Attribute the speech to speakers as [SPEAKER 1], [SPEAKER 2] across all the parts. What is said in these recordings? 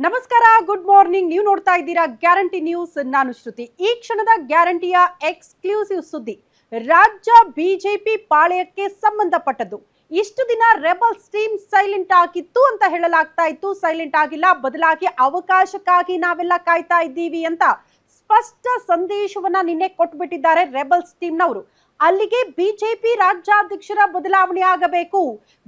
[SPEAKER 1] ನಮಸ್ಕಾರ, good morning. ನೀವು ನೋಡ್ತಾ ಇದ್ದೀರಾ ಗ್ಯಾರಂಟಿ ನ್ಯೂಸ್. ನಾನು ಶ್ರುತಿ. ಈ ಕ್ಷಣದ ಗ್ಯಾರಂಟಿಯ ಎಕ್ಸ್ಕ್ಲೂಸಿವ್ ಸುದ್ದಿ ರಾಜ್ಯ ಬಿಜೆಪಿ ಪಾಳೆಯಕ್ಕೆ ಸಂಬಂಧಪಟ್ಟದ್ದು. ಇಷ್ಟು ದಿನ ರೆಬಲ್ಸ್ ಟೀಮ್ ಸೈಲೆಂಟ್ ಆಗಿತ್ತು ಅಂತ ಹೇಳಲಾಗ್ತಾ ಇತ್ತು. ಸೈಲೆಂಟ್ ಆಗಿಲ್ಲ, ಬದಲಾಗಿ ಅವಕಾಶಕ್ಕಾಗಿ ನಾವೆಲ್ಲ ಕಾಯ್ತಾ ಇದ್ದೀವಿ ಅಂತ ಸ್ಪಷ್ಟ ಸಂದೇಶವನ್ನ ನಿನ್ನೆ ಕೊಟ್ಬಿಟ್ಟಿದ್ದಾರೆ ರೆಬಲ್ಸ್ ಟೀಮ್ನವರು. ಅಲ್ಲಿಗೆ ಬಿಜೆಪಿ ರಾಜ್ಯಾಧ್ಯಕ್ಷರ ಬದಲಾವಣೆ ಆಗಬೇಕು,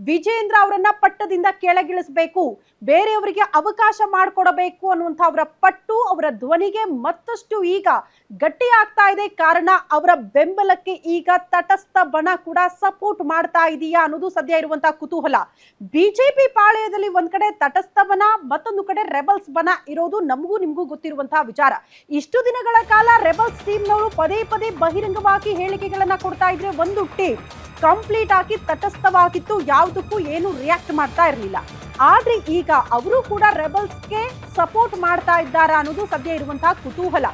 [SPEAKER 1] ವಿಜೇಂದ್ರ ಅವರನ್ನ ಪಟ್ಟದಿಂದ ಕೆಳಗಿಳಿಸಬೇಕು, ಬೇರೆಯವರಿಗೆ ಅವಕಾಶ ಮಾಡಿಕೊಡಬೇಕು ಅನ್ನುವಂಥ ಅವರ ಪಟ್ಟು, ಅವರ ಧ್ವನಿಗೆ ಮತ್ತಷ್ಟು ಈಗ ಗಟ್ಟಿ ಆಗ್ತಾ ಇದೆ. ಕಾರಣ ಅವರ ಬೆಂಬಲಕ್ಕೆ ಈಗ ತಟಸ್ಥ ಬಣ ಕೂಡ ಸಪೋರ್ಟ್ ಮಾಡ್ತಾ ಇದೆಯಾ ಅನ್ನೋದು ಸದ್ಯ ಇರುವಂತಹ ಕುತೂಹಲ. ಬಿಜೆಪಿ ಪಾಳೆಯದಲ್ಲಿ ಒಂದ್ ಕಡೆ ತಟಸ್ಥ ಬಣ, ಮತ್ತೊಂದು ಕಡೆ ರೆಬಲ್ಸ್ ಬಣ ಇರೋದು ನಮಗೂ ನಿಮಗೂ ಗೊತ್ತಿರುವಂತಹ ವಿಚಾರ. ಇಷ್ಟು ದಿನಗಳ ಕಾಲ ರೆಬಲ್ಸ್ ಟೀಮ್ನವರು ಪದೇ ಪದೇ ಬಹಿರಂಗವಾಗಿ ಹೇಳಿಕೆಗಳನ್ನ ಕೊಡ್ತಾ ಇದ್ರೆ ಒಂದು ಟೀಮ್ ಕಂಪ್ಲೀಟ್ ಆಗಿ ತಟಸ್ಥವಾಗಿತ್ತು, ಯಾವುದಕ್ಕೂ ಏನು ರಿಯಾಕ್ಟ್ ಮಾಡ್ತಾ ಇರಲಿಲ್ಲ. ಆದ್ರೆ ಈಗ ಅವರು ಕೂಡ ರೆಬಲ್ಸ್ಗೆ ಸಪೋರ್ಟ್ ಮಾಡ್ತಾ ಇದ್ದಾರಾ ಅನ್ನೋದು ಸದ್ಯ ಇರುವಂತಹ ಕುತೂಹಲ.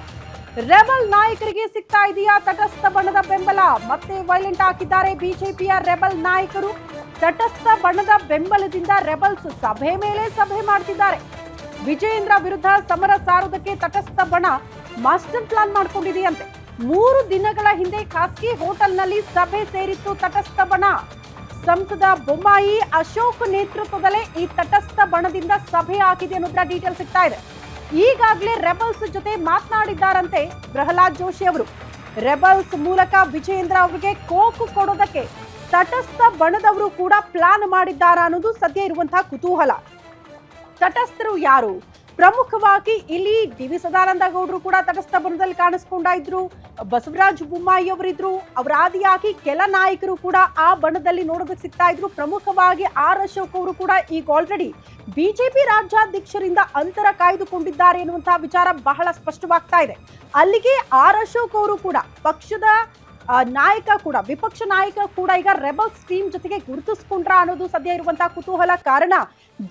[SPEAKER 1] ರೆಬಲ್ ನಾಯಕರಿಗೆ ಸಿಗ್ತಾ ಇದೆಯಾ ತಟಸ್ಥ ಬಣದ ಬೆಂಬಲ? ಮತ್ತೆ ವೈಲೆಂಟ್ ಹಾಕಿದ್ದಾರೆ ಬಿಜೆಪಿಯ ರೆಬಲ್ ನಾಯಕರು. ತಟಸ್ಥ ಬಣದ ಬೆಂಬಲದಿಂದ ರೆಬಲ್ಸ್ ಸಭೆ ಮೇಲೆ ಸಭೆ ಮಾಡ್ತಿದ್ದಾರೆ. ವಿಜೇಂದ್ರ ವಿರುದ್ಧ ಸಮರ ಸಾರೋದಕ್ಕೆ ತಟಸ್ಥ ಬಣ ಮಾಸ್ಟರ್ ಪ್ಲಾನ್ ಮಾಡ್ಕೊಂಡಿದೆಯಂತೆ. 3 ದಿನಗಳ ಹಿಂದೆ ಖಾಸಗಿ ಹೋಟೆಲ್ನಲ್ಲಿ ಸಭೆ ಸೇರಿತ್ತು ತಟಸ್ಥ ಬಣ. ಸಂಸದ ಬೊಮ್ಮಾಯಿ ಅಶೋಕ್ ನೇತೃತ್ವದಲ್ಲೇ ಈ ತಟಸ್ಥ ಬಣದಿಂದ ಸಭೆ ಆಗಿದೆ ಅನ್ನೋದ್ರ ಡೀಟೇಲ್ ಸಿಗ್ತಾ ಇದೆ. ಈಗಾಗಲೇ ರೆಬಲ್ಸ್ ಜೊತೆ ಮಾತನಾಡಿದ್ದಾರಂತೆ ಪ್ರಹ್ಲಾದ್ ಜೋಶಿ ಅವರು. ರೆಬಲ್ಸ್ ಮೂಲಕ ವಿಜೇಂದ್ರ ಅವರಿಗೆ ಕೋಕು ಕೊಡೋದಕ್ಕೆ ತಟಸ್ಥ ಬಣದವರು ಕೂಡ ಪ್ಲಾನ್ ಮಾಡಿದ್ದಾರಾ ಅನ್ನೋದು ಸದ್ಯ ಇರುವಂತಹ ಕುತೂಹಲ. ತಟಸ್ಥರು ಯಾರು? ಪ್ರಮುಖವಾಗಿ ಇಲ್ಲಿ ಡಿ.ವಿ. ಸದಾನಂದ ಗೌಡರು ಕೂಡ ತಟಸ್ಥ ಬಣದಲ್ಲಿ ಕಾಣಿಸ್ಕೊಂಡ ಇದ್ರು, ಬಸವರಾಜ ಬೊಮ್ಮಾಯಿ ಅವರಿದ್ರು, ಅವರ ಆದಿಯಾಗಿ ಕೆಲ ನಾಯಕರು ಕೂಡ ಆ ಬಣದಲ್ಲಿ ನೋಡೋದಕ್ಕೆ ಸಿಗ್ತಾ ಇದ್ರು. ಪ್ರಮುಖವಾಗಿ ಆರ್ ಅಶೋಕ್ ಅವರು ಕೂಡ ಈಗ ಆಲ್ರೆಡಿ ಬಿಜೆಪಿ ರಾಜ್ಯಾಧ್ಯಕ್ಷರಿಂದ ಅಂತರ ಕಾಯ್ದುಕೊಂಡಿದ್ದಾರೆ ಎನ್ನುವಂತಹ ವಿಚಾರ ಬಹಳ ಸ್ಪಷ್ಟವಾಗ್ತಾ ಇದೆ. ಅಲ್ಲಿಗೆ ಆರ್ ಅಶೋಕ್ ಅವರು ಕೂಡ ಪಕ್ಷದ ನಾಯಕ ಕೂಡ, ವಿಪಕ್ಷ ನಾಯಕ ಕೂಡ ಈಗ ರೆಬಲ್ಸ್ ಟೀಮ್ ಜೊತೆಗೆ ಗುರುತಿಸ್ಕೊಂಡ್ರ ಅನ್ನೋದು ಸದ್ಯ ಇರುವಂತಹ ಕುತೂಹಲ. ಕಾರಣ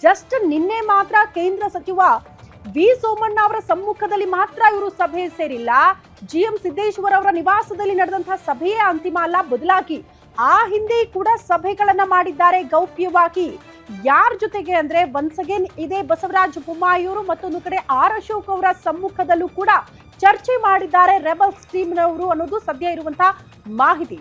[SPEAKER 1] ಜಸ್ಟ್ ನಿನ್ನೆ ಮಾತ್ರ ಕೇಂದ್ರ ಸಚಿವ ವಿ ಸೋಮಣ್ಣ ಅವರ ಸಮ್ಮುಖದಲ್ಲಿ ಮಾತ್ರ ಇವರು ಸಭೆ ಸೇರಿಲ್ಲ. GM ಸಿದ್ದೇಶ್ವರ್ ಅವರ ನಿವಾಸದಲ್ಲಿ ನಡೆದಂತಹ ಸಭೆಯೇ ಅಂತಿಮ ಅಲ್ಲ, ಬದಲಾಗಿ ಆ ಹಿಂದೆ ಕೂಡ ಸಭೆಗಳನ್ನ ಮಾಡಿದ್ದಾರೆ ಗೌಪ್ಯವಾಗಿ. ಯಾರ ಜೊತೆಗೆ ಅಂದ್ರೆ ಒನ್ಸ್ ಅಗೇನ್ ಇದೇ ಬಸವರಾಜ ಬೊಮ್ಮಾಯಿ ಅವರು, ಮತ್ತೊಂದು ಕಡೆ ಆರ್ ಅಶೋಕ್ ಅವರ ಸಮ್ಮುಖದಲ್ಲೂ ಕೂಡ ಚರ್ಚೆ ಮಾಡಿದ್ದಾರೆ ರೆಬಲ್ಸ್ ಟೀಮ್ನವರು ಅನ್ನೋದು ಸದ್ಯ ಇರುವಂತಹ ಮಾಹಿತಿ.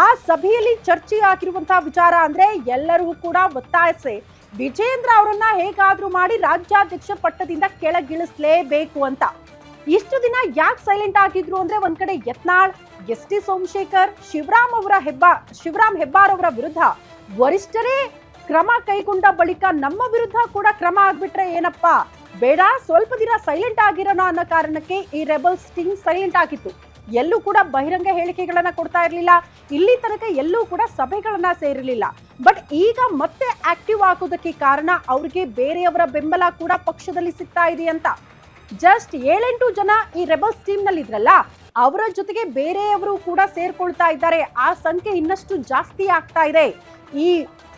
[SPEAKER 1] ಆ ಸಭೆಯಲ್ಲಿ ಚರ್ಚೆ ಆಗಿರುವಂತಹ ವಿಚಾರ ಅಂದ್ರೆ ಎಲ್ಲರೂ ಕೂಡ ಒತ್ತಾಯಿಸಿ ವಿಜೇಂದ್ರ ಅವರನ್ನ ಹೇಗಾದ್ರೂ ಮಾಡಿ ರಾಜ್ಯಾಧ್ಯಕ್ಷ ಪಟ್ಟದಿಂದ ಕೆಳಗಿಳಿಸಲೇಬೇಕು ಅಂತ. ಇಷ್ಟು ದಿನ ಯಾಕೆ ಸೈಲೆಂಟ್ ಆಗಿದ್ರು ಅಂದ್ರೆ ಒಂದ್ ಕಡೆ ಯತ್ನಾಳ್, ಎಸ್ ಟಿ ಸೋಮಶೇಖರ್, ಶಿವರಾಮ್ ಹೆಬ್ಬಾರ್ ಅವರ ವಿರುದ್ಧ ವರಿಷ್ಠರೇ ಕ್ರಮ ಕೈಗೊಂಡ ಬಳಿಕ ನಮ್ಮ ವಿರುದ್ಧ ಕೂಡ ಕ್ರಮ ಆಗ್ಬಿಟ್ರೆ ಏನಪ್ಪಾ, ಬೇಡ ಸ್ವಲ್ಪ ದಿನ ಸೈಲೆಂಟ್ ಆಗಿರೋಣ ಅನ್ನೋ ಕಾರಣಕ್ಕೆ ಈ ರೆಬಲ್ಸ್ ಟೀಮ್ ಸೈಲೆಂಟ್ ಆಗಿತ್ತು. ಎಲ್ಲೂ ಕೂಡ ಬಹಿರಂಗ ಹೇಳಿಕೆಗಳನ್ನ ಕೊಡ್ತಾ ಇರಲಿಲ್ಲ, ಇಲ್ಲಿ ತನಕ ಎಲ್ಲೂ ಕೂಡ ಸಭೆಗಳನ್ನ ಸೇರಿರಲಿಲ್ಲ. ಬಟ್ ಈಗ ಮತ್ತೆ ಆಕ್ಟಿವ್ ಆಗೋದಕ್ಕೆ ಕಾರಣ ಅವ್ರಿಗೆ ಬೇರೆಯವರ ಬೆಂಬಲ ಕೂಡ ಪಕ್ಷದಲ್ಲಿ ಸಿಗ್ತಾ ಇದೆ ಅಂತ. ಜಸ್ಟ್ 7-8 ಜನ ಈ ರೆಬಲ್ಸ್ ಟೀಮ್ ನಲ್ಲಿ ಇದ್ರಲ್ಲ, ಅವರ ಜೊತೆಗೆ ಬೇರೆಯವರು ಕೂಡ ಸೇರ್ಕೊಳ್ತಾ ಇದ್ದಾರೆ. ಆ ಸಂಖ್ಯೆ ಇನ್ನಷ್ಟು ಜಾಸ್ತಿ ಆಗ್ತಾ ಇದೆ. ಈ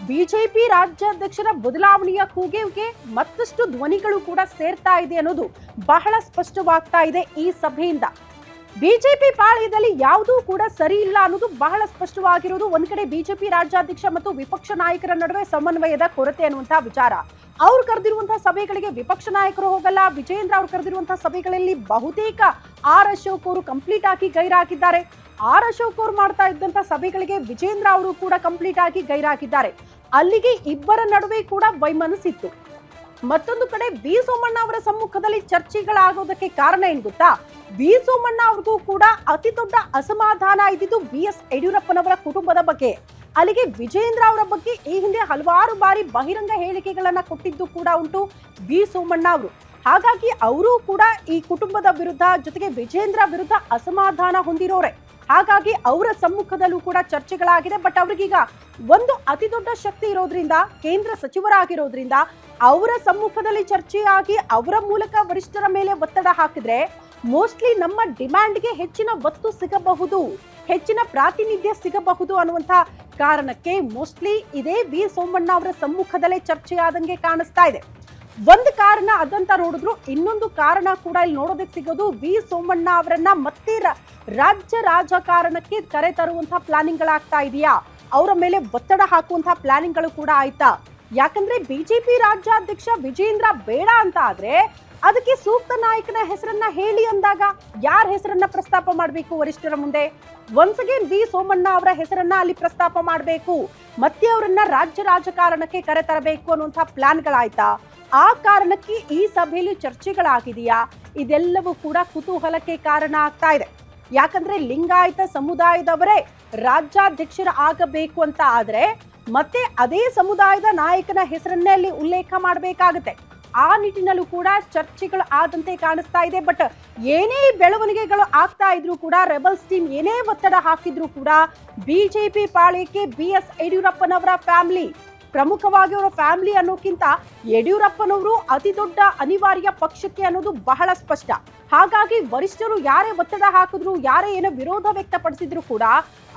[SPEAKER 1] ಬಿಜೆಪಿ ರಾಜ್ಯಾಧ್ಯಕ್ಷರ ಬದಲಾವಣೆಯ ಕೂಗಿಗೆ ಮತ್ತಷ್ಟು ಧ್ವನಿಗಳು ಕೂಡ ಸೇರ್ತಾ ಇದೆ ಅನ್ನೋದು ಬಹಳ ಸ್ಪಷ್ಟವಾಗ್ತಾ ಇದೆ ಈ ಸಭೆಯಿಂದ. ಬಿಜೆಪಿ ಪಾಳ್ಯದಲ್ಲಿ ಯಾವುದೂ ಕೂಡ ಸರಿ ಇಲ್ಲ ಅನ್ನೋದು ಬಹಳ ಸ್ಪಷ್ಟವಾಗಿರೋದು. ಒಂದ್ ಕಡೆ ಬಿಜೆಪಿ ರಾಜ್ಯಾಧ್ಯಕ್ಷ ಮತ್ತು ವಿಪಕ್ಷ ನಾಯಕರ ನಡುವೆ ಸಮನ್ವಯದ ಕೊರತೆ ಅನ್ನುವಂತಹ ವಿಚಾರ. ಅವ್ರು ಕರೆದಿರುವಂತಹ ಸಭೆಗಳಿಗೆ ವಿಪಕ್ಷ ನಾಯಕರು ಹೋಗಲ್ಲ. ವಿಜೇಂದ್ರ ಅವ್ರು ಕರೆದಿರುವಂತಹ ಸಭೆಗಳಲ್ಲಿ ಬಹುತೇಕ ಆರ್ ಅಶೋಕ್ ಅವರು ಕಂಪ್ಲೀಟ್ ಆಗಿ ಗೈರಾಗಿದ್ದಾರೆ. ಆರ್ ಅಶೋಕ್ ಅವರು ಮಾಡ್ತಾ ಇದ್ದಂತಹ ಸಭೆಗಳಿಗೆ ವಿಜೇಂದ್ರ ಅವರು ಕೂಡ ಕಂಪ್ಲೀಟ್ ಆಗಿ ಗೈರಾಗಿದ್ದಾರೆ. ಅಲ್ಲಿಗೆ ಇಬ್ಬರ ನಡುವೆ ಕೂಡ ವೈಮನಸ್ಸಿತ್ತು. ಮತ್ತೊಂದು ಕಡೆ ವಿ ಸೋಮಣ್ಣ ಅವರ ಸಮ್ಮುಖದಲ್ಲಿ ಚರ್ಚೆಗಳಾಗೋದಕ್ಕೆ ಕಾರಣ ಏನ್ ಗೊತ್ತಾ? ವಿ ಸೋಮಣ್ಣ ಅವ್ರಿಗೂ ಕೂಡ ಅತಿ ದೊಡ್ಡ ಅಸಮಾಧಾನ ಇದ್ದಿದ್ದು BS ಯಡಿಯೂರಪ್ಪನವರ ಕುಟುಂಬದ ಬಗ್ಗೆ. ಅಲ್ಲಿಗೆ ವಿಜೇಂದ್ರ ಅವರ ಬಗ್ಗೆ ಈ ಹಿಂದೆ ಹಲವಾರು ಬಾರಿ ಬಹಿರಂಗ ಹೇಳಿಕೆಗಳನ್ನ ಕೊಟ್ಟಿದ್ದು ಕೂಡ ಉಂಟು ವಿ ಸೋಮಣ್ಣ ಅವರು. ಹಾಗಾಗಿ ಅವರು ಕೂಡ ಈ ಕುಟುಂಬದ ವಿರುದ್ಧ, ಜೊತೆಗೆ ವಿಜೇಂದ್ರ ವಿರುದ್ಧ ಅಸಮಾಧಾನ ಹೊಂದಿರೋರೆ. ಹಾಗಾಗಿ ಅವರ ಸಮ್ಮುಖದಲ್ಲೂ ಕೂಡ ಚರ್ಚೆಗಳಾಗಿದೆ. ಬಟ್ ಅವ್ರಿಗೀಗ ಒಂದು ಅತಿ ದೊಡ್ಡ ಶಕ್ತಿ ಇರೋದ್ರಿಂದ, ಕೇಂದ್ರ ಸಚಿವರಾಗಿರೋದ್ರಿಂದ ಅವರ ಸಮ್ಮುಖದಲ್ಲಿ ಚರ್ಚೆಯಾಗಿ ಅವರ ಮೂಲಕ ವರಿಷ್ಠರ ಮೇಲೆ ಒತ್ತಡ ಹಾಕಿದ್ರೆ ಮೋಸ್ಟ್ಲಿ ನಮ್ಮ ಡಿಮ್ಯಾಂಡ್ಗೆ ಹೆಚ್ಚಿನ ಒತ್ತು ಸಿಗಬಹುದು, ಹೆಚ್ಚಿನ ಪ್ರಾತಿನಿಧ್ಯ ಸಿಗಬಹುದು ಅನ್ನುವಂಥ ಕಾರಣಕ್ಕೆ ಮೋಸ್ಟ್ಲಿ ಇದೇ ವಿ ಸೋಮಣ್ಣ ಅವರ ಸಮ್ಮುಖದಲ್ಲೇ ಚರ್ಚೆಯಾದಂಗೆ ಕಾಣಿಸ್ತಾ ಇದೆ. ಒಂದು ಕಾರಣ ಅದಂತ ನೋಡಿದ್ರು, ಇನ್ನೊಂದು ಕಾರಣ ಕೂಡ ಇಲ್ಲಿ ನೋಡೋದಕ್ಕೆ ಸಿಗೋದು ವಿ ಸೋಮಣ್ಣ ಅವರನ್ನ ಮತ್ತೆ ರಾಜ್ಯ ರಾಜಕಾರಣಕ್ಕೆ ಕರೆ ತರುವಂತಹ ಪ್ಲಾನಿಂಗ್ ಗಳಾಗ್ತಾ ಇದೆಯಾ, ಅವರ ಮೇಲೆ ಒತ್ತಡ ಹಾಕುವಂತಹ ಪ್ಲಾನಿಂಗ್ ಗಳು ಕೂಡ ಆಯ್ತಾ? ಯಾಕಂದ್ರೆ ಬಿಜೆಪಿ ರಾಜ್ಯಾಧ್ಯಕ್ಷ ವಿಜೇಂದ್ರ ಬೇಡ ಅಂತ ಆದ್ರೆ ಅದಕ್ಕೆ ಸೂಕ್ತ ನಾಯಕನ ಹೆಸರನ್ನ ಹೇಳಿ ಅಂದಾಗ ಯಾರ ಹೆಸರನ್ನ ಪ್ರಸ್ತಾಪ ಮಾಡಬೇಕು ವರಿಷ್ಠರ ಮುಂದೆ? ಒನ್ಸ್ ಅಗೇನ್ ವಿ ಸೋಮಣ್ಣ ಅವರ ಹೆಸರನ್ನ ಅಲ್ಲಿ ಪ್ರಸ್ತಾಪ ಮಾಡಬೇಕು, ಮತ್ತೆ ಅವರನ್ನ ರಾಜ್ಯ ರಾಜಕಾರಣಕ್ಕೆ ಕರೆತರಬೇಕು ಅನ್ನುವಂಥ ಪ್ಲಾನ್ಗಳಾಯ್ತಾ? ಆ ಕಾರಣಕ್ಕೆ ಈ ಸಭೆಯಲ್ಲಿ ಚರ್ಚೆಗಳಾಗಿದೆಯಾ? ಇದೆಲ್ಲವೂ ಕೂಡ ಕುತೂಹಲಕ್ಕೆ ಕಾರಣ ಆಗ್ತಾ ಇದೆ. ಯಾಕಂದ್ರೆ ಲಿಂಗಾಯತ ಸಮುದಾಯದವರೇ ರಾಜ್ಯಾಧ್ಯಕ್ಷರ ಆಗಬೇಕು ಅಂತ ಆದ್ರೆ ಮತ್ತೆ ಅದೇ ಸಮುದಾಯದ ನಾಯಕನ ಹೆಸರನ್ನೇ ಅಲ್ಲಿ ಉಲ್ಲೇಖ ಮಾಡಬೇಕಾಗುತ್ತೆ. ಆ ನಿಟ್ಟಿನಲ್ಲೂ ಕೂಡ ಚರ್ಚೆಗಳು ಆದಂತೆ ಕಾಣಿಸ್ತಾ ಇದೆ. ಬಟ್ ಏನೇ ಬೆಳವಣಿಗೆಗಳು ಆಗ್ತಾ ಇದ್ರು ಕೂಡ, ರೆಬಲ್ಸ್ ಟೀಮ್ ಏನೇ ಒತ್ತಡ ಹಾಕಿದ್ರು ಕೂಡ ಬಿಜೆಪಿ ಪಾಳ್ಯಕ್ಕೆ BS ಯಡಿಯೂರಪ್ಪನವರ ಫ್ಯಾಮಿಲಿ, ಪ್ರಮುಖವಾಗಿ ಅವರ ಫ್ಯಾಮಿಲಿ ಅನ್ನೋಕ್ಕಿಂತ ಯಡಿಯೂರಪ್ಪನವರು ಅತಿ ದೊಡ್ಡ ಅನಿವಾರ್ಯ ಪಕ್ಷಕ್ಕೆ ಅನ್ನೋದು ಬಹಳ ಸ್ಪಷ್ಟ. ಹಾಗಾಗಿ ವರಿಷ್ಠರು ಯಾರೇ ಒತ್ತಡ ಹಾಕಿದ್ರು, ಯಾರೇ ಏನೋ ವಿರೋಧ ವ್ಯಕ್ತಪಡಿಸಿದ್ರು ಕೂಡ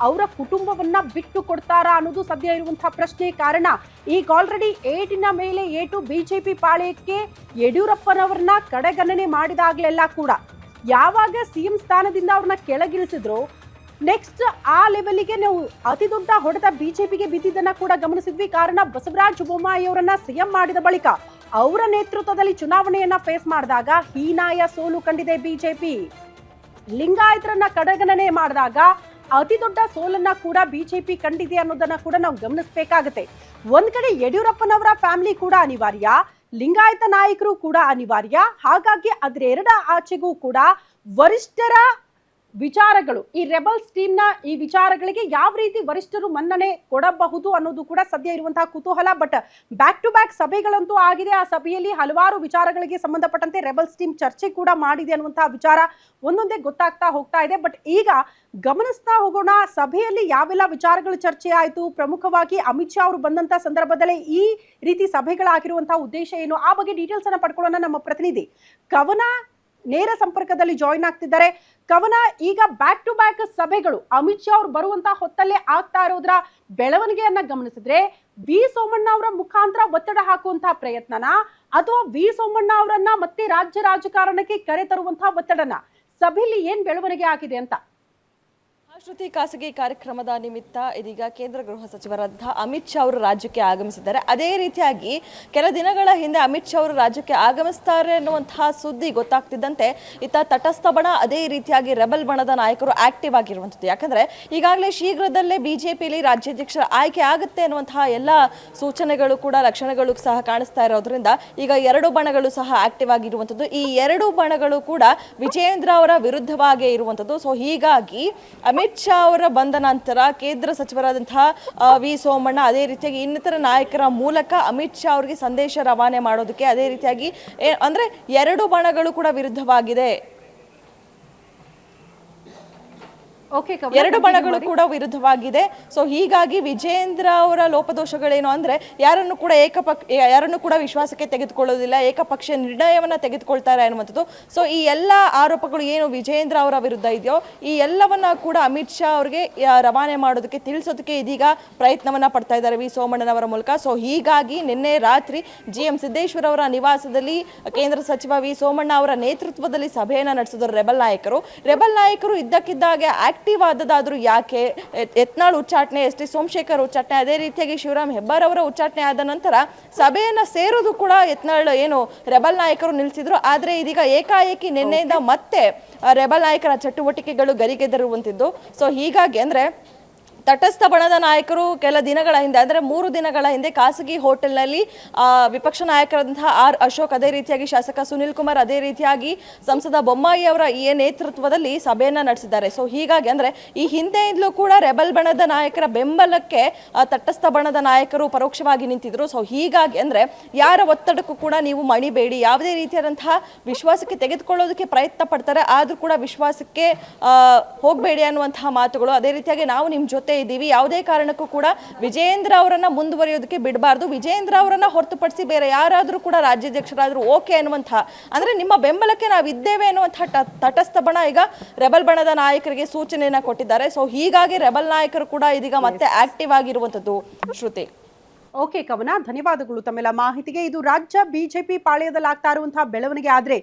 [SPEAKER 1] ಅವರ ಕುಟುಂಬವನ್ನ ಬಿಟ್ಟು ಕೊಡ್ತಾರಾ ಅನ್ನೋದು ಸದ್ಯ ಇರುವಂತಹ ಪ್ರಶ್ನೆ. ಕಾರಣ ಈಗ ಆಲ್ರೆಡಿ ಏಟಿನ ಮೇಲೆ ಏಟು ಬಿಜೆಪಿ ಪಾಳ್ಯಕ್ಕೆ ಯಡಿಯೂರಪ್ಪನವರನ್ನ ಕಡೆಗಣನೆ ಮಾಡಿದಾಗಲೆಲ್ಲ ಕೂಡ ಯಾವಾಗ CM ಸ್ಥಾನದಿಂದ ಅವ್ರನ್ನ ಕೆಳಗಿಳಿಸಿದ್ರು, ನೆಕ್ಸ್ಟ್ ಆ ಲೆವೆಲ್ಗೆ ನಾವು ಅತಿ ದೊಡ್ಡ ಹೊಡೆತ ಬಿಜೆಪಿಗೆ ಬಿದ್ದಿದ್ದನ್ನ ಕೂಡ ಗಮನಿಸಿದ್ವಿ. ಕಾರಣ ಬಸವರಾಜ ಬೊಮ್ಮಾಯಿ ಅವರನ್ನ CM ಮಾಡಿದ ಬಳಿಕ ಅವರ ನೇತೃತ್ವದಲ್ಲಿ ಚುನಾವಣೆಯನ್ನ ಫೇಸ್ ಮಾಡಿದಾಗ ಹೀನಾಯ ಸೋಲು ಕಂಡಿದೆ ಬಿಜೆಪಿ. ಲಿಂಗಾಯತರನ್ನ ಕಡೆಗಣನೆ ಮಾಡಿದಾಗ ಅತಿ ದೊಡ್ಡ ಸೋಲನ್ನ ಕೂಡ ಬಿಜೆಪಿ ಕಂಡಿದೆ ಅನ್ನೋದನ್ನ ಕೂಡ ನಾವು ಗಮನಿಸಬೇಕಾಗುತ್ತೆ. ಒಂದ್ ಕಡೆ ಯಡಿಯೂರಪ್ಪನವರ ಫ್ಯಾಮಿಲಿ ಕೂಡ ಅನಿವಾರ್ಯ, ಲಿಂಗಾಯತ ನಾಯಕರು ಕೂಡ ಅನಿವಾರ್ಯ. ಹಾಗಾಗಿ ಅದರೆರಡ ಆಚೆಗೂ ಕೂಡ ವರಿಷ್ಠರ ವಿಚಾರಗಳು, ಈ ರೆಬಲ್ಸ್ ಟೀಮ್ ನ ಈ ವಿಚಾರಗಳಿಗೆ ಯಾವ ರೀತಿ ವರಿಷ್ಠರು ಮನ್ನಣೆ ಕೊಡಬಹುದು ಅನ್ನೋದು ಕೂಡ ಸದ್ಯ ಇರುವಂತಹ ಕುತೂಹಲ. ಬಟ್ ಬ್ಯಾಕ್ ಟು ಬ್ಯಾಕ್ ಸಭೆಗಳಂತೂ ಆಗಿದೆ. ಆ ಸಭೆಯಲ್ಲಿ ಹಲವಾರು ವಿಚಾರಗಳಿಗೆ ಸಂಬಂಧಪಟ್ಟಂತೆ ರೆಬಲ್ಸ್ ಟೀಮ್ ಚರ್ಚೆ ಕೂಡ ಮಾಡಿದೆ ಅನ್ನುವಂತಹ ವಿಚಾರ ಒಂದೊಂದೇ ಗೊತ್ತಾಗ್ತಾ ಹೋಗ್ತಾ ಇದೆ. ಬಟ್ ಈಗ ಗಮನಿಸ್ತಾ ಹೋಗೋಣ, ಸಭೆಯಲ್ಲಿ ಯಾವೆಲ್ಲ ವಿಚಾರಗಳು ಚರ್ಚೆ ಆಯಿತು, ಪ್ರಮುಖವಾಗಿ ಅಮಿತ್ ಶಾ ಅವರು ಬಂದಂತಹ ಸಂದರ್ಭದಲ್ಲೇ ಈ ರೀತಿ ಸಭೆಗಳಾಗಿರುವಂತಹ ಉದ್ದೇಶ ಏನು, ಆ ಬಗ್ಗೆ ಡೀಟೇಲ್ಸ್ ಅನ್ನ ಪಡ್ಕೊಳ್ಳೋಣ. ನಮ್ಮ ಪ್ರತಿನಿಧಿ ಕವನ ನೇರ ಸಂಪರ್ಕದಲ್ಲಿ ಜಾಯಿನ್ ಆಗ್ತಿದ್ದಾರೆ. ಕವನ, ಈಗ ಬ್ಯಾಕ್ ಟು ಬ್ಯಾಕ್ ಸಭೆಗಳು ಅಮಿತ್ ಶಾ ಅವರು ಬರುವಂತಹ ಹೊತ್ತಲ್ಲೇ ಆಗ್ತಾ ಇರೋದ್ರ ಬೆಳವಣಿಗೆಯನ್ನ ಗಮನಿಸಿದ್ರೆ ವಿ ಸೋಮಣ್ಣ ಅವರ ಮುಖಾಂತರ ಒತ್ತಡ ಹಾಕುವಂತಹ ಪ್ರಯತ್ನನ, ಅಥವಾ ವಿ ಸೋಮಣ್ಣ ಅವರನ್ನ ಮತ್ತೆ ರಾಜ್ಯ ರಾಜಕಾರಣಕ್ಕೆ ಕರೆ ತರುವಂತಹ ಒತ್ತಡನ, ಸಭೆಯಲ್ಲಿ ಏನ್ ಬೆಳವಣಿಗೆ ಆಗಿದೆ ಅಂತ?
[SPEAKER 2] ಶ್ರುತಿ, ಖಾಸಗಿ ಕಾರ್ಯಕ್ರಮದ ನಿಮಿತ್ತ ಇದೀಗ ಕೇಂದ್ರ ಗೃಹ ಸಚಿವರಾದಂತಹ ಅಮಿತ್ ಶಾ ಅವರು ರಾಜ್ಯಕ್ಕೆ ಆಗಮಿಸಿದ್ದಾರೆ. ಅದೇ ರೀತಿಯಾಗಿ ಕೆಲ ದಿನಗಳ ಹಿಂದೆ ಅಮಿತ್ ಶಾ ಅವರು ರಾಜ್ಯಕ್ಕೆ ಆಗಮಿಸ್ತಾರೆ ಅನ್ನುವಂತಹ ಸುದ್ದಿ ಗೊತ್ತಾಗ್ತಿದ್ದಂತೆ ಇತ್ತ ತಟಸ್ಥ ಬಣ, ಅದೇ ರೀತಿಯಾಗಿ ರೆಬಲ್ ಬಣದ ನಾಯಕರು ಆಕ್ಟಿವ್ ಆಗಿರುವಂಥದ್ದು. ಯಾಕಂದ್ರೆ ಈಗಾಗಲೇ ಶೀಘ್ರದಲ್ಲೇ ಬಿಜೆಪಿಯಲ್ಲಿ ರಾಜ್ಯಾಧ್ಯಕ್ಷರ ಆಯ್ಕೆ ಆಗುತ್ತೆ ಅನ್ನುವಂತಹ ಎಲ್ಲ ಸೂಚನೆಗಳು ಕೂಡ, ಲಕ್ಷಣಗಳು ಸಹ ಕಾಣಿಸ್ತಾ ಇರೋದ್ರಿಂದ ಈಗ ಎರಡು ಬಣಗಳು ಸಹ ಆಕ್ಟಿವ್ ಆಗಿರುವಂಥದ್ದು. ಈ ಎರಡು ಬಣಗಳು ಕೂಡ ವಿಜೇಂದ್ರ ಅವರ ವಿರುದ್ಧವಾಗೇ ಇರುವಂಥದ್ದು. ಸೊ ಹೀಗಾಗಿ ಅಮಿತ್ ಶಾ ಅವರ ಬಂದ ನಂತರ ಕೇಂದ್ರ ಸಚಿವರಾದಂತಹ ವಿ ಸೋಮಣ್ಣ, ಅದೇ ರೀತಿಯಾಗಿ ಇನ್ನಿತರ ನಾಯಕರ ಮೂಲಕ ಅಮಿತ್ ಶಾ ಅವರಿಗೆ ಸಂದೇಶ ರವಾನೆ ಮಾಡೋದಕ್ಕೆ, ಅದೇ ರೀತಿಯಾಗಿ ಅಂದ್ರೆ ಎರಡು ಬಣಗಳು ಕೂಡ ವಿರುದ್ಧವಾಗಿದೆ, ಎರಡು ಬಣಗಳು ಕೂಡ ವಿರುದ್ಧವಾಗಿದೆ. ಸೊ ಹೀಗಾಗಿ ವಿಜೇಂದ್ರ ಅವರ ಲೋಪದೋಷಗಳೇನು ಅಂದ್ರೆ ಯಾರನ್ನು ಕೂಡ ವಿಶ್ವಾಸಕ್ಕೆ ತೆಗೆದುಕೊಳ್ಳೋದಿಲ್ಲ, ಏಕಪಕ್ಷ ನಿರ್ಣಯವನ್ನ ತೆಗೆದುಕೊಳ್ತಾರೆ ಅನ್ನುವಂಥದ್ದು. ಸೊ ಈ ಎಲ್ಲ ಆರೋಪಗಳು ಏನು ವಿಜೇಂದ್ರ ಅವರ ವಿರುದ್ಧ ಇದೆಯೋ ಈ ಎಲ್ಲವನ್ನ ಕೂಡ ಅಮಿತ್ ಶಾ ಅವರಿಗೆ ರವಾನೆ ಮಾಡೋದಕ್ಕೆ, ತಿಳಿಸೋದಕ್ಕೆ ಇದೀಗ ಪ್ರಯತ್ನವನ್ನ ಪಡ್ತಾ ಇದ್ದಾರೆ ವಿ ಸೋಮಣ್ಣನವರ ಮೂಲಕ. ಸೊ ಹೀಗಾಗಿ ನಿನ್ನೆ ರಾತ್ರಿ GM ಸಿದ್ದೇಶ್ವರ ಅವರ ನಿವಾಸದಲ್ಲಿ ಕೇಂದ್ರ ಸಚಿವ ವಿ ಸೋಮಣ್ಣ ಅವರ ನೇತೃತ್ವದಲ್ಲಿ ಸಭೆಯನ್ನ ನಡೆಸಿದರು ರೆಬಲ್ ನಾಯಕರು ಇದ್ದಕ್ಕಿದ್ದಾಗೆ ಆಕ್ಟಿವ್ ಆದದಾದ್ರೂ ಯಾಕೆ? ಯತ್ನಾಳ್ ಉಚ್ಚಾಟನೆ, ST ಸೋಮಶೇಖರ್ ಉಚ್ಚಾಟನೆ, ಅದೇ ರೀತಿಯಾಗಿ ಶಿವರಾಮ್ ಹೆಬ್ಬಾರ್ ಅವರ ಉಚ್ಚಾಟನೆ ಆದ ನಂತರ ಸಭೆಯನ್ನ ಸೇರೋದು ಕೂಡ ಯತ್ನಾಳ್ ಏನು ರೆಬಲ್ ನಾಯಕರು ನಿಲ್ಲಿಸಿದ್ರು. ಆದ್ರೆ ಇದೀಗ ಏಕಾಏಕಿ ನಿನ್ನೆಯಿಂದ ಮತ್ತೆ ರೆಬಲ್ ನಾಯಕರ ಚಟುವಟಿಕೆಗಳು ಗರಿಗೆದರುವಂತಿದ್ದು. ಸೊ ಹೀಗಾಗಿ ಅಂದ್ರೆ ತಟಸ್ಥ ಬಣದ ನಾಯಕರು ಕೆಲ ದಿನಗಳ ಹಿಂದೆ, ಅಂದರೆ 3 ದಿನಗಳ ಹಿಂದೆ ಖಾಸಗಿ ಹೋಟೆಲ್ನಲ್ಲಿ ವಿಪಕ್ಷ ನಾಯಕರಾದಂತಹ R ಅಶೋಕ್, ಅದೇ ರೀತಿಯಾಗಿ ಶಾಸಕ ಸುನಿಲ್ ಕುಮಾರ್, ಅದೇ ರೀತಿಯಾಗಿ ಸಂಸದ ಬೊಮ್ಮಾಯಿ ಅವರ ಈ ನೇತೃತ್ವದಲ್ಲಿ ಸಭೆಯನ್ನ ನಡೆಸಿದ್ದಾರೆ. ಸೊ ಹೀಗಾಗಿ ಅಂದ್ರೆ ಈ ಹಿಂದೆಯಿಂದಲೂ ಕೂಡ ರೆಬಲ್ ಬಣದ ನಾಯಕರ ಬೆಂಬಲಕ್ಕೆ ತಟಸ್ಥ ಬಣದ ನಾಯಕರು ಪರೋಕ್ಷವಾಗಿ ನಿಂತಿದ್ರು. ಸೊ ಹೀಗಾಗಿ ಅಂದ್ರೆ ಯಾರ ಒತ್ತಡಕ್ಕೂ ಕೂಡ ನೀವು ಮಣಿಬೇಡಿ, ಯಾವುದೇ ರೀತಿಯಾದಂತಹ ವಿಶ್ವಾಸಕ್ಕೆ ತೆಗೆದುಕೊಳ್ಳೋದಕ್ಕೆ ಪ್ರಯತ್ನ ಪಡ್ತಾರೆ, ಆದ್ರೂ ಕೂಡ ವಿಶ್ವಾಸಕ್ಕೆ ಹೋಗಬೇಡಿ ಅನ್ನುವಂತಹ ಮಾತುಗಳು. ಅದೇ ರೀತಿಯಾಗಿ ನಾವು ನಿಮ್ಮ ಜೊತೆ ಇದ್ದೀವಿ, ಯಾವುದೇ ಕಾರಣಕ್ಕೂ ಕೂಡ ವಿಜೇಂದ್ರ ಅವರನ್ನ ಮುಂದುವರಿಯೋದಕ್ಕೆ ಬಿಡಬಾರ್ದು, ವಿಜೇಂದ್ರ ಅವರನ್ನ ಹೊರತುಪಡಿಸಿ ಬೇರೆ ಯಾರಾದ್ರೂ ಕೂಡ ರಾಜ್ಯಾಧ್ಯಕ್ಷರಾದ್ರೂ ಓಕೆ ಅನ್ನುವಂತಹ, ಅಂದ್ರೆ ನಿಮ್ಮ ಬೆಂಬಲಕ್ಕೆ ನಾವು ಇದ್ದೇವೆ ಅನ್ನುವಂತಹ ತಟಸ್ಥ ಬಣ ಈಗ ರೆಬಲ್ ಬಣದ ನಾಯಕರಿಗೆ ಸೂಚನೆಯನ್ನ ಕೊಟ್ಟಿದ್ದಾರೆ. ಸೊ ಹೀಗಾಗಿ ರೆಬಲ್ ನಾಯಕರು ಕೂಡ ಇದೀಗ ಮತ್ತೆ ಆಕ್ಟಿವ್ ಆಗಿರುವಂತದ್ದು. ಶ್ರುತಿ,
[SPEAKER 1] ಓಕೆ ಕವನ, ಧನ್ಯವಾದಗಳು ತಮ್ಮೆಲ್ಲ ಮಾಹಿತಿಗೆ. ಇದು ರಾಜ್ಯ ಬಿಜೆಪಿ ಪಾಳ್ಯದಲ್ಲಿ ಆಗ್ತಾ ಇರುವಂತಹ ಬೆಳವಣಿಗೆ. ಆದ್ರೆ